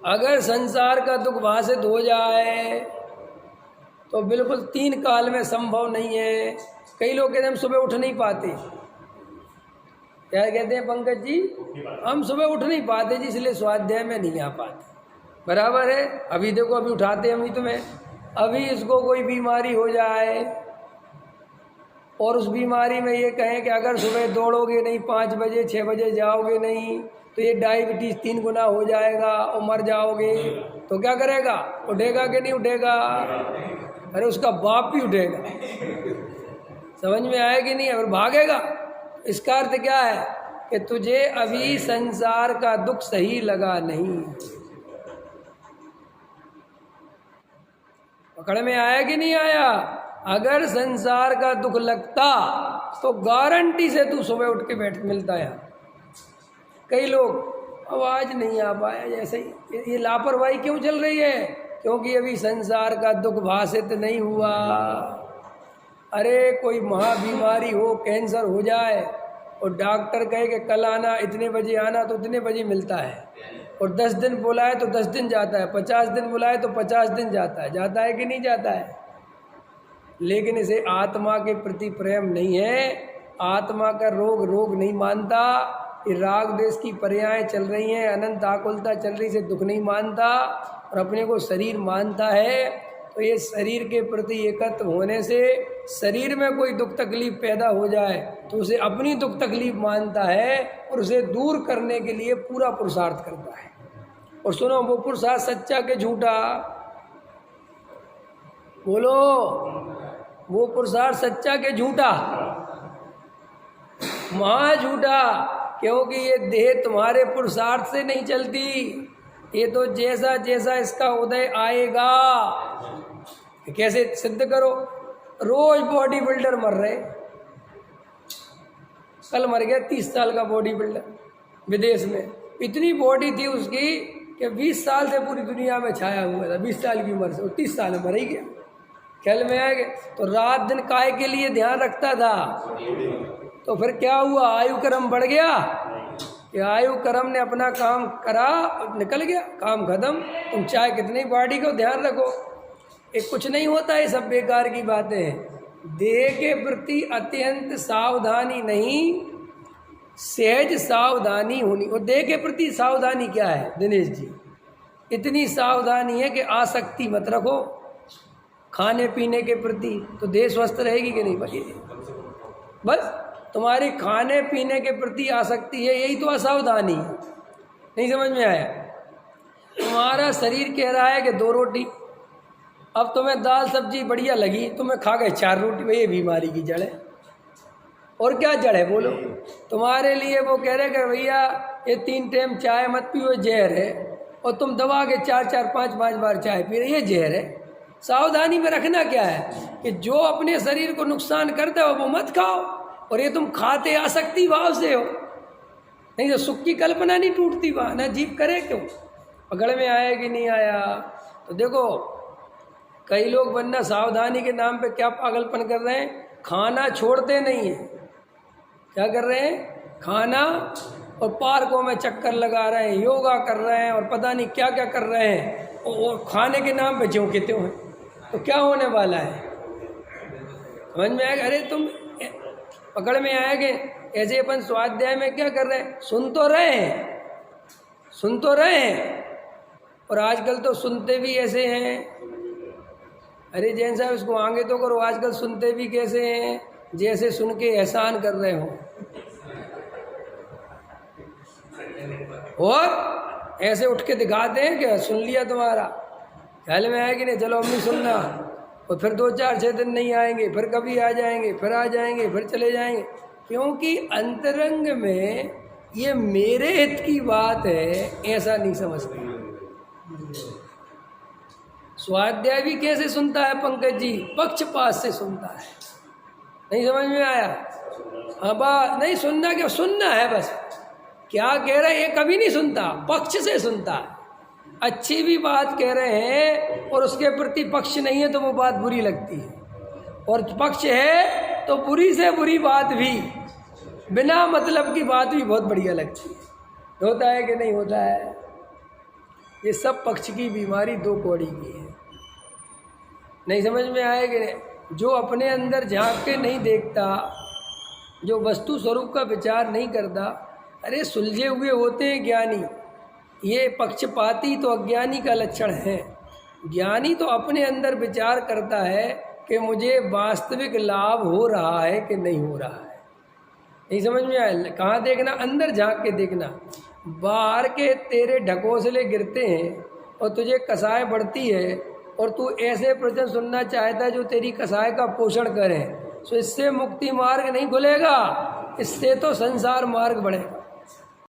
अगर संसार का दुख भाषित हो जाए तो बिल्कुल 3 काल में संभव नहीं है। कई लोग कहते हैं हम सुबह उठ नहीं पाते। क्या कहते हैं पंकज जी? हम सुबह उठ नहीं पाते जी, इसलिए स्वाध्याय में नहीं आ पाते। बराबर है। अभी देखो, अभी उठाते हैं हम ही तुम्हें। अभी इसको कोई बीमारी हो जाए और उस बीमारी में ये कहें कि अगर सुबह दौड़ोगे नहीं, 5 बजे 6 बजे जाओगे नहीं, तो ये डायबिटीज़ 3 गुना हो जाएगा और मर जाओगे, तो क्या करेगा? उठेगा कि नहीं उठेगा? अरे उसका बाप भी उठेगा। समझ में आया कि नहीं? और भागेगा। इसका अर्थ क्या है कि तुझे अभी संसार का दुख सही लगा नहीं। पकड़ में आया कि नहीं आया? अगर संसार का दुख लगता तो गारंटी से तू सुबह उठ के बैठ मिलता है। कई लोग आवाज नहीं आ पाया, जैसे ये लापरवाही क्यों चल रही है? क्योंकि अभी संसार का दुख भाषित नहीं हुआ। अरे कोई महाबीमारी हो, कैंसर हो जाए और डॉक्टर कहे कि कल आना, इतने बजे आना, तो इतने बजे मिलता है। और 10 दिन बुलाए तो 10 दिन जाता है, 50 दिन बुलाए तो 50 दिन जाता है। जाता है कि नहीं जाता है? लेकिन इसे आत्मा के प्रति प्रेम नहीं है। आत्मा का रोग नहीं मानता। ये राग देश की पर्यायें चल रही हैं, अनंत आकुलता चल रही से दुख नहीं मानता और अपने को शरीर मानता है। तो ये शरीर के प्रति एकत्र होने से शरीर में कोई दुख तकलीफ पैदा हो जाए तो उसे अपनी दुख तकलीफ मानता है और उसे दूर करने के लिए पूरा पुरुषार्थ करता है। और सुनो, वो पुरुषार्थ सच्चा के झूठा? बोलो, वो पुरुषार्थ सच्चा के झूठा? महा झूठा। क्योंकि ये देह तुम्हारे पुरुषार्थ से नहीं चलती। ये तो जैसा जैसा इसका उदय आएगा। कैसे सिद्ध करो? रोज बॉडी बिल्डर मर रहे। कल मर गया 30 साल का बॉडी बिल्डर विदेश में। इतनी बॉडी थी उसकी कि 20 साल से पूरी दुनिया में छाया हुआ था। 20 साल की उम्र से, और 30 साल में मर ही गया। ख्याल में आएगा? तो रात दिन काय के लिए ध्यान रखता था। तो फिर क्या हुआ? आयु क्रम बढ़ गया। ये आयु क्रम ने अपना काम करा, निकल गया, काम खत्म। तुम चाहे कितनी बॉडी को ध्यान रखो, ये कुछ नहीं होता। ये सब बेकार की बातें हैं। देह के प्रति अत्यंत सावधानी नहीं, सहज सावधानी होनी। और देह के प्रति सावधानी क्या है दिनेश जी? इतनी सावधानी है कि आसक्ति मत रखो खाने पीने के प्रति, तो देह स्वस्थ रहेगी कि नहीं? बस तुम्हारी खाने पीने के प्रति आसक्ति है, यही तो असावधानी है। नहीं समझ में आया? तुम्हारा शरीर कह रहा है कि 2 रोटी, अब तुम्हें दाल सब्जी बढ़िया लगी, तुम्हें खा गए 4 रोटी। भाई ये बीमारी की जड़ है। और क्या जड़ है बोलो? तुम्हारे लिए वो कह रहे कि भैया ये 3 टाइम चाय मत पियो, जहर है। और तुम दबा के 4-4 5-5 बार चाय पी रहे, ये जहर है। सावधानी में रखना क्या है कि जो अपने शरीर को नुकसान करता है वो मत खाओ। और ये तुम खाते आसक्ति भाव से हो। नहीं तो सुख की कल्पना नहीं टूटती वहाँ, ना जीव करे क्यों? पकड़ में आया कि नहीं आया? तो देखो, कई लोग वरना सावधानी के नाम पे क्या पागलपन कर रहे हैं। खाना छोड़ते नहीं है। क्या कर रहे हैं? खाना और पार्कों में चक्कर लगा रहे हैं, योगा कर रहे हैं और पता नहीं क्या क्या कर रहे हैं। और खाने के नाम पे ज्यों के त्यों हैं। तो क्या होने वाला है? समझ में आएगा? अरे तुम पकड़ में आएंगे। ऐसे अपन स्वाध्याय में क्या कर रहे हैं? सुन तो रहे हैं। और आजकल तो सुनते भी ऐसे हैं। अरे जैन साहब इसको आगे तो करो। आजकल सुनते भी कैसे हैं? जैसे सुन के एहसान कर रहे हो। और ऐसे उठ के दिखाते हैं कि सुन लिया तुम्हारा। ख्याल में आएगी नहीं? चलो अम्मी सुनना। और फिर 2-4-6 दिन नहीं आएंगे, फिर कभी आ जाएंगे, फिर आ जाएंगे, फिर चले जाएंगे। क्योंकि अंतरंग में ये मेरे हित की बात है ऐसा नहीं समझते। स्वाध्याय भी कैसे सुनता है पंकज जी? पक्षपात से सुनता है। नहीं समझ में आया? अब नहीं सुनना, क्या सुनना है बस। क्या कह रहे हैं ये कभी नहीं सुनता, पक्ष से सुनता है। अच्छी भी बात कह रहे हैं और उसके प्रति पक्ष नहीं है तो वो बात बुरी लगती है, और पक्ष है तो बुरी से बुरी बात भी, बिना मतलब की बात भी बहुत बढ़िया लगती है। होता है कि नहीं होता है? ये सब पक्ष की बीमारी दो कौड़ी की है। नहीं समझ में आएगी? जो अपने अंदर झांक के नहीं देखता, जो वस्तु स्वरूप का विचार नहीं करता, अरे सुलझे हुए होते हैं ज्ञानी। ये पक्षपाती तो अज्ञानी का लक्षण है। ज्ञानी तो अपने अंदर विचार करता है कि मुझे वास्तविक लाभ हो रहा है कि नहीं हो रहा है। नहीं समझ में आया? कहाँ देखना? अंदर झांक के देखना। बाहर के तेरे ढकोसले गिरते हैं और तुझे कसाय बढ़ती है और तू ऐसे प्रवचन सुनना चाहता है जो तेरी कसाय का पोषण करें, तो इससे मुक्ति मार्ग नहीं खुलेगा, इससे तो संसार मार्ग बढ़ेगा।